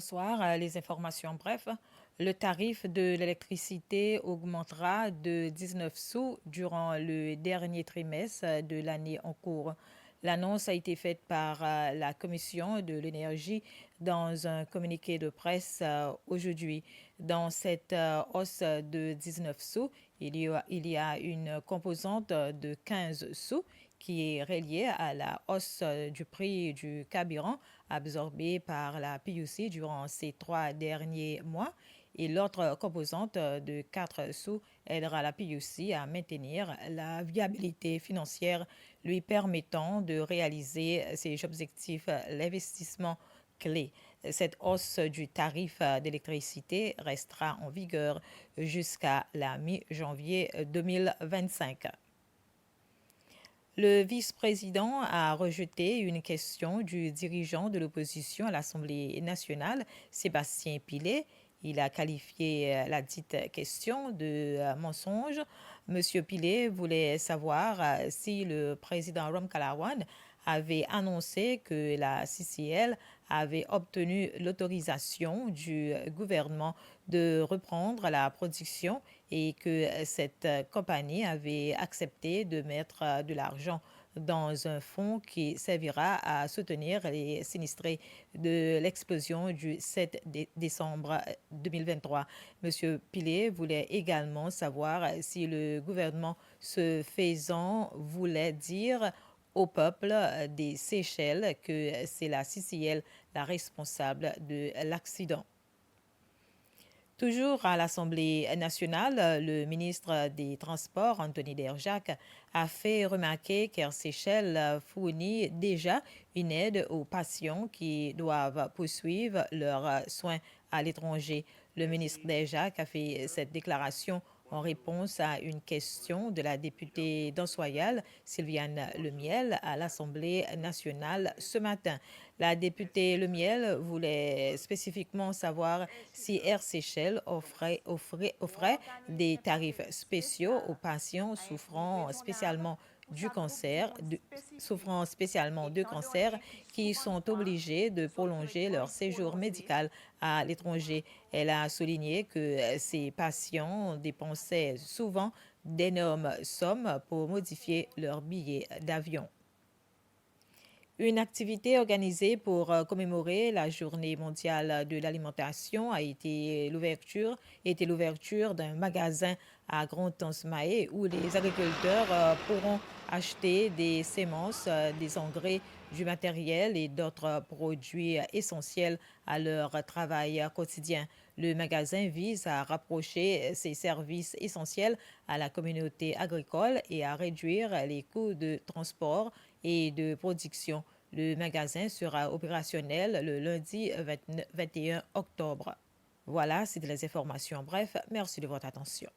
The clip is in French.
Bonsoir. Les informations en bref. Le tarif de l'électricité augmentera de 19 sous durant le dernier trimestre de l'année en cours. L'annonce a été faite par la Commission de l'énergie dans un communiqué de presse aujourd'hui. Dans cette hausse de 19 sous, il y a une composante de 15 sous qui est reliée à la hausse du prix du carburant absorbée par la PUC durant ces 3 derniers mois. Et l'autre composante de 4 sous aidera la PUC à maintenir la viabilité financière lui permettant de réaliser ses objectifs d'investissement clés. Cette hausse du tarif d'électricité restera en vigueur jusqu'à la mi-janvier 2025. Le vice-président a rejeté une question du dirigeant de l'opposition à l'Assemblée nationale, Sébastien Pillet. Il a qualifié la dite question de mensonge. Monsieur Pillet voulait savoir si le président Rom Kalawan avait annoncé que la CCL avait obtenu l'autorisation du gouvernement de reprendre la production et que cette compagnie avait accepté de mettre de l'argent dans un fonds qui servira à soutenir les sinistrés de l'explosion du 7 décembre 2023. Monsieur Pillet voulait également savoir si le gouvernement, ce faisant, voulait dire au peuple des Seychelles que c'est la CCL la responsable de l'accident. Toujours à l'Assemblée nationale, le ministre des Transports, Anthony Derjac, a fait remarquer qu'Air Seychelles fournit déjà une aide aux patients qui doivent poursuivre leurs soins à l'étranger. Le ministre Derjac a fait cette déclaration en réponse à une question de la députée d'Ansoyal, Sylviane Lemiel, à l'Assemblée nationale ce matin. La députée Lemiel voulait spécifiquement savoir si Air Seychelles offrait des tarifs spéciaux aux patients souffrant spécialement de cancer qui sont obligés de prolonger leur séjour médical à l'étranger. Elle a souligné que ces patients dépensaient souvent d'énormes sommes pour modifier leur billet d'avion. Une activité organisée pour commémorer la Journée mondiale de l'alimentation a été l'ouverture d'un magasin à Grand-Tansmaé où les agriculteurs pourront acheter des semences, des engrais, du matériel et d'autres produits essentiels à leur travail quotidien. Le magasin vise à rapprocher ces services essentiels à la communauté agricole et à réduire les coûts de transport et de production. Le magasin sera opérationnel le lundi 21 octobre. Voilà, c'est les informations. Bref, merci de votre attention.